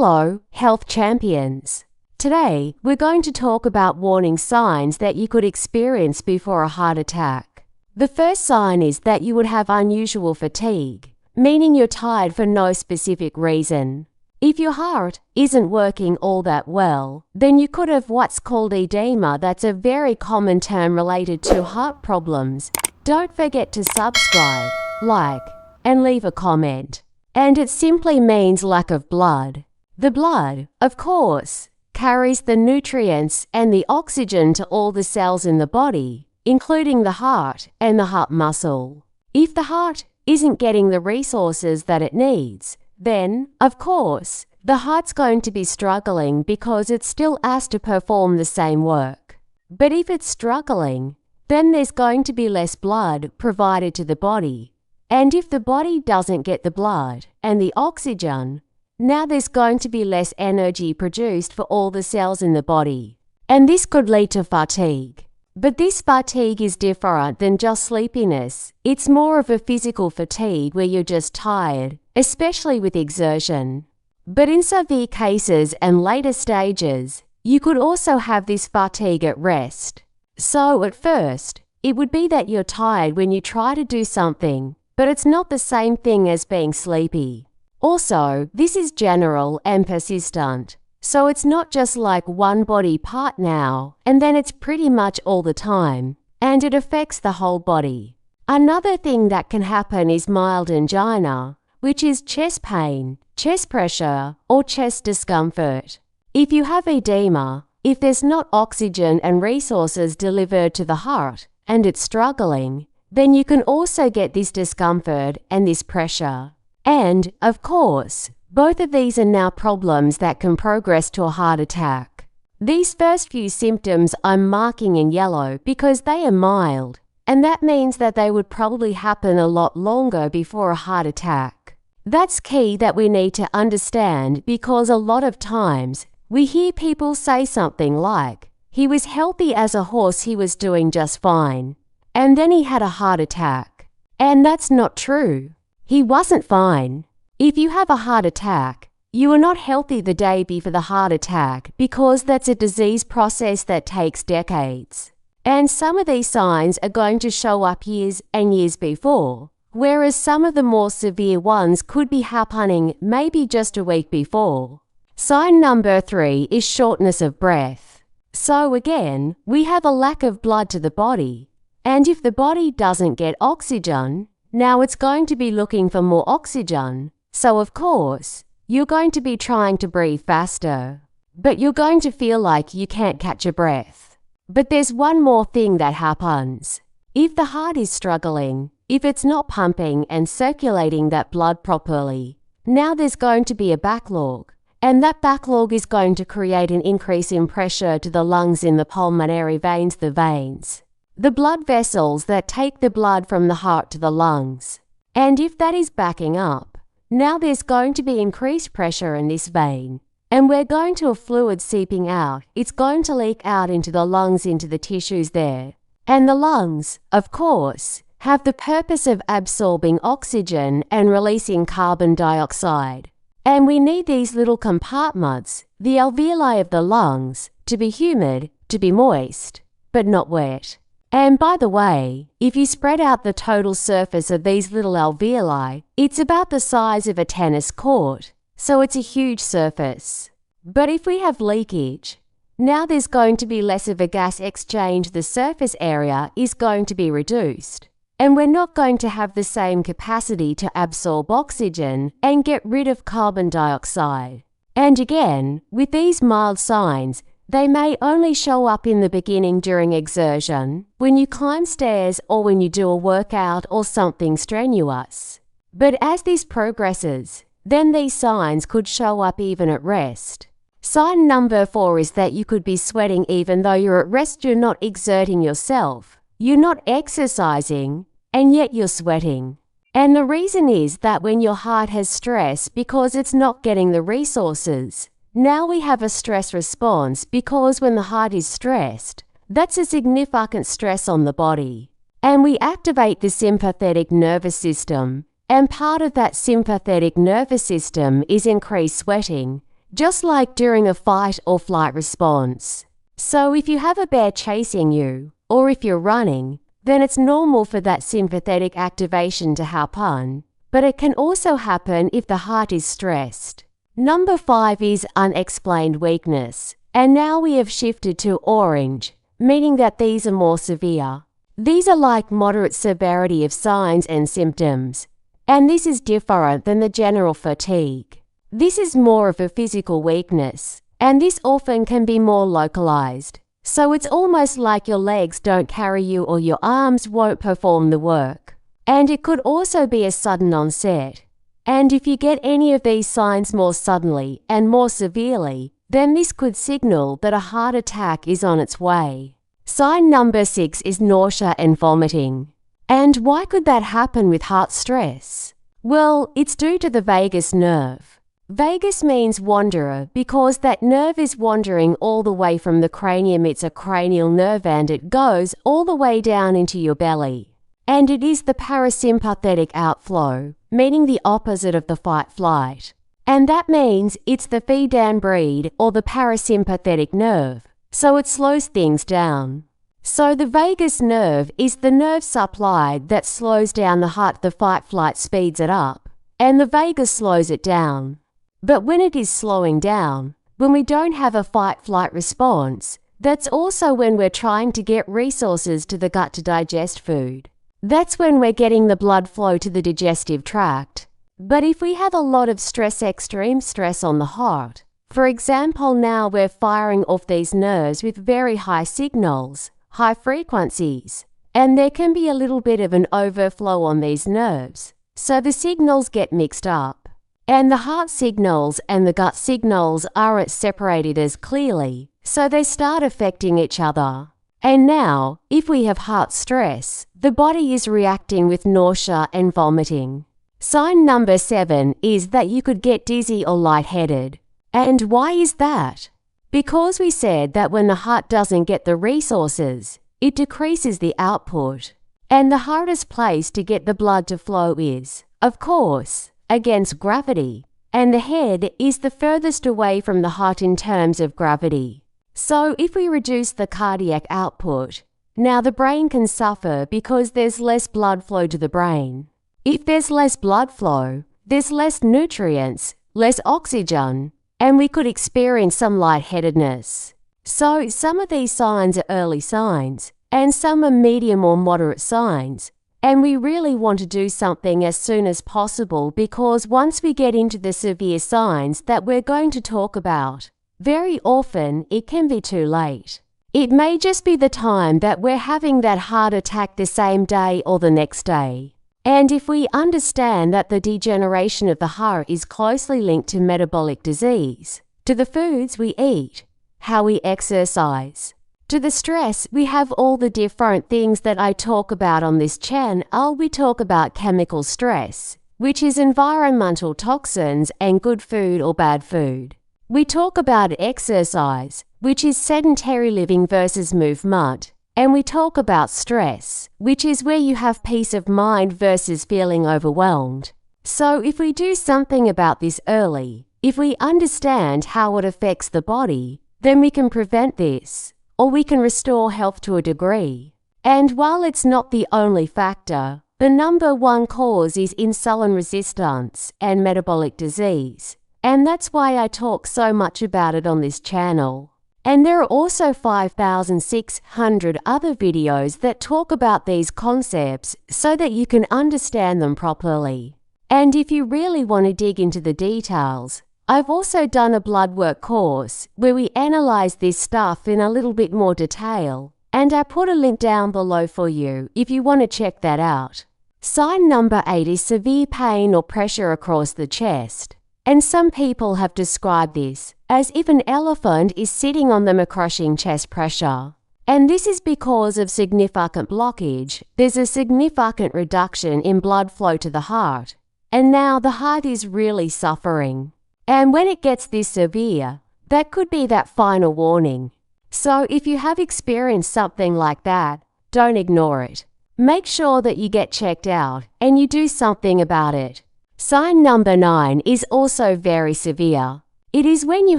Hello, health champions. Today, we're going to talk about warning signs that you could experience before a heart attack. The first sign is that you would have unusual fatigue, meaning you're tired for no specific reason. If your heart isn't working all that well, then you could have what's called edema. That's a very common term related to heart problems. Don't forget to subscribe, like, and leave a comment. And it simply means lack of blood. The blood, of course, carries the nutrients and the oxygen to all the cells in the body, including the heart and the heart muscle. If the heart isn't getting the resources that it needs, then, of course, the heart's going to be struggling because it's still asked to perform the same work. But if it's struggling, then there's going to be less blood provided to the body. And if the body doesn't get the blood and the oxygen, now there's going to be less energy produced for all the cells in the body. And this could lead to fatigue. But this fatigue is different than just sleepiness. It's more of a physical fatigue where you're just tired, especially with exertion. But in severe cases and later stages, you could also have this fatigue at rest. So at first, it would be that you're tired when you try to do something, but it's not the same thing as being sleepy. Also, this is general and persistent, so it's not just like one body part now, and then it's pretty much all the time, and it affects the whole body. Another thing that can happen is mild angina, which is chest pain, chest pressure, or chest discomfort. If you have edema, if there's not oxygen and resources delivered to the heart, and it's struggling, then you can also get this discomfort and this pressure. And, of course, both of these are now problems that can progress to a heart attack. These first few symptoms I'm marking in yellow because they are mild, and that means that they would probably happen a lot longer before a heart attack. That's key that we need to understand because a lot of times we hear people say something like, "He was healthy as a horse, he was doing just fine, and then he had a heart attack." And that's not true. He wasn't fine. If you have a heart attack, you are not healthy the day before the heart attack because that's a disease process that takes decades. And some of these signs are going to show up years and years before, whereas some of the more severe ones could be happening maybe just a week before. Sign number 3 is shortness of breath. So again, we have a lack of blood to the body. And if the body doesn't get oxygen, now it's going to be looking for more oxygen. So of course, you're going to be trying to breathe faster. But you're going to feel like you can't catch a breath. But there's one more thing that happens. If the heart is struggling, if it's not pumping and circulating that blood properly, now there's going to be a backlog. And that backlog is going to create an increase in pressure to the lungs in the pulmonary veins, the veins. The blood vessels that take the blood from the heart to the lungs. And if that is backing up, now there's going to be increased pressure in this vein. And we're going to have fluid seeping out. It's going to leak out into the lungs, into the tissues there. And the lungs, of course, have the purpose of absorbing oxygen and releasing carbon dioxide. And we need these little compartments, the alveoli of the lungs, to be humid, to be moist, but not wet. And by the way, if you spread out the total surface of these little alveoli, it's about the size of a tennis court, so it's a huge surface. But if we have leakage, now there's going to be less of a gas exchange, the surface area is going to be reduced. And we're not going to have the same capacity to absorb oxygen and get rid of carbon dioxide. And again, with these mild signs, they may only show up in the beginning during exertion, when you climb stairs or when you do a workout or something strenuous. But as this progresses, then these signs could show up even at rest. Sign number 4 is that you could be sweating even though you're at rest. You're not exerting yourself. You're not exercising, and yet you're sweating. And the reason is that when your heart has stress because it's not getting the resources, now we have a stress response because when the heart is stressed, that's a significant stress on the body. And we activate the sympathetic nervous system, and part of that sympathetic nervous system is increased sweating, just like during a fight or flight response. So if you have a bear chasing you, or if you're running, then it's normal for that sympathetic activation to happen, but it can also happen if the heart is stressed. Number 5 is unexplained weakness, and now we have shifted to orange, meaning that these are more severe. These are like moderate severity of signs and symptoms, and this is different than the general fatigue. This is more of a physical weakness, and this often can be more localized. So it's almost like your legs don't carry you or your arms won't perform the work. And it could also be a sudden onset. And if you get any of these signs more suddenly and more severely, then this could signal that a heart attack is on its way. Sign number 6 is nausea and vomiting. And why could that happen with heart stress? Well, it's due to the vagus nerve. Vagus means wanderer because that nerve is wandering all the way from the cranium. It's a cranial nerve and it goes all the way down into your belly. And it is the parasympathetic outflow, meaning the opposite of the fight-flight. And that means it's the Phe-Dan-Breed or the parasympathetic nerve, so it slows things down. So the vagus nerve is the nerve supply that slows down the heart. The fight-flight speeds it up, and the vagus slows it down. But when it is slowing down, when we don't have a fight-flight response, that's also when we're trying to get resources to the gut to digest food. That's when we're getting the blood flow to the digestive tract. But if we have a lot of stress, extreme stress on the heart, for example, now we're firing off these nerves with very high signals, high frequencies, and there can be a little bit of an overflow on these nerves, so the signals get mixed up. And the heart signals and the gut signals aren't separated as clearly, so they start affecting each other. And now, if we have heart stress, the body is reacting with nausea and vomiting. Sign number 7 is that you could get dizzy or lightheaded. And why is that? Because we said that when the heart doesn't get the resources, it decreases the output. And the hardest place to get the blood to flow is, of course, against gravity, and the head is the furthest away from the heart in terms of gravity. So if we reduce the cardiac output, now the brain can suffer because there's less blood flow to the brain. If there's less blood flow, there's less nutrients, less oxygen, and we could experience some lightheadedness. So some of these signs are early signs, and some are medium or moderate signs. And we really want to do something as soon as possible because once we get into the severe signs that we're going to talk about, very often it can be too late. It may just be the time that we're having that heart attack the same day or the next day. And if we understand that the degeneration of the heart is closely linked to metabolic disease, to the foods we eat, how we exercise, to the stress, we have all the different things that I talk about on this channel. We talk about chemical stress, which is environmental toxins and good food or bad food. We talk about exercise, which is sedentary living versus movement. And we talk about stress, which is where you have peace of mind versus feeling overwhelmed. So if we do something about this early, if we understand how it affects the body, then we can prevent this. Or we can restore health to a degree. And while it's not the only factor, the number 1 cause is insulin resistance and metabolic disease. And that's why I talk so much about it on this channel. And there are also 5,600 other videos that talk about these concepts so that you can understand them properly. And if you really want to dig into the details, I've also done a blood work course where we analyze this stuff in a little bit more detail, and I put a link down below for you if you want to check that out. Sign number 8 is severe pain or pressure across the chest, and some people have described this as if an elephant is sitting on them, a crushing chest pressure. And this is because of significant blockage. There's a significant reduction in blood flow to the heart, and now the heart is really suffering. And when it gets this severe, that could be that final warning. So if you have experienced something like that, don't ignore it. Make sure that you get checked out and you do something about it. Sign number 9 is also very severe. It is when you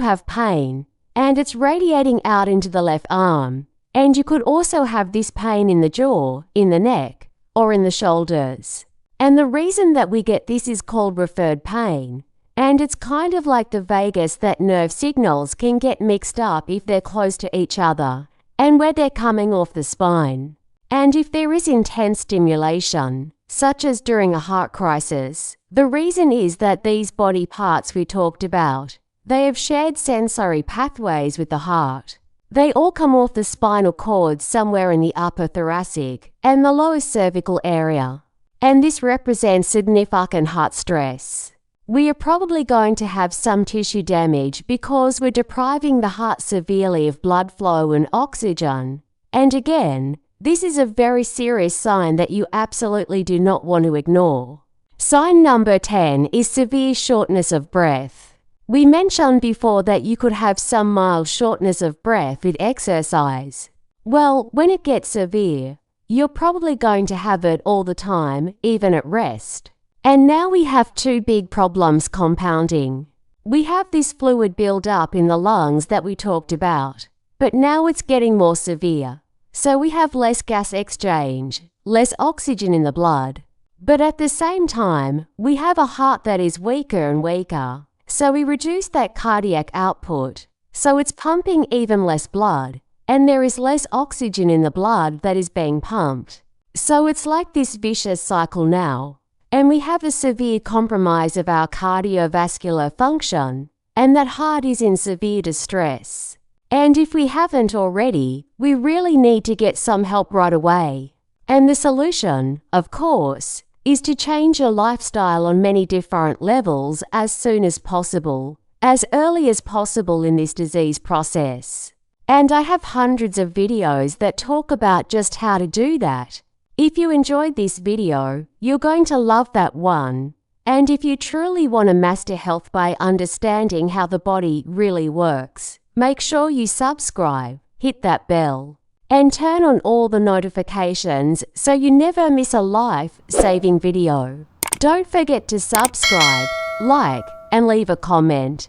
have pain, and it's radiating out into the left arm. And you could also have this pain in the jaw, in the neck, or in the shoulders. And the reason that we get this is called referred pain. And it's kind of like the vagus that nerve signals can get mixed up if they're close to each other, and where they're coming off the spine. And if there is intense stimulation, such as during a heart crisis, the reason is that these body parts we talked about, they have shared sensory pathways with the heart. They all come off the spinal cord somewhere in the upper thoracic and the lower cervical area. And this represents significant heart stress. We are probably going to have some tissue damage because we're depriving the heart severely of blood flow and oxygen. And again, this is a very serious sign that you absolutely do not want to ignore. Sign number 10 is severe shortness of breath. We mentioned before that you could have some mild shortness of breath with exercise. Well, when it gets severe, you're probably going to have it all the time, even at rest. And now we have two big problems compounding. We have this fluid build up in the lungs that we talked about, but now it's getting more severe. So we have less gas exchange, less oxygen in the blood. But at the same time, we have a heart that is weaker and weaker. So we reduce that cardiac output. So it's pumping even less blood, and there is less oxygen in the blood that is being pumped. So it's like this vicious cycle now. And we have a severe compromise of our cardiovascular function, and that heart is in severe distress. And if we haven't already, we really need to get some help right away. And the solution, of course, is to change your lifestyle on many different levels as soon as possible, as early as possible in this disease process. And I have hundreds of videos that talk about just how to do that. If you enjoyed this video, you're going to love that one. And if you truly want to master health by understanding how the body really works, make sure you subscribe, hit that bell, and turn on all the notifications so you never miss a life-saving video. Don't forget to subscribe, like, and leave a comment.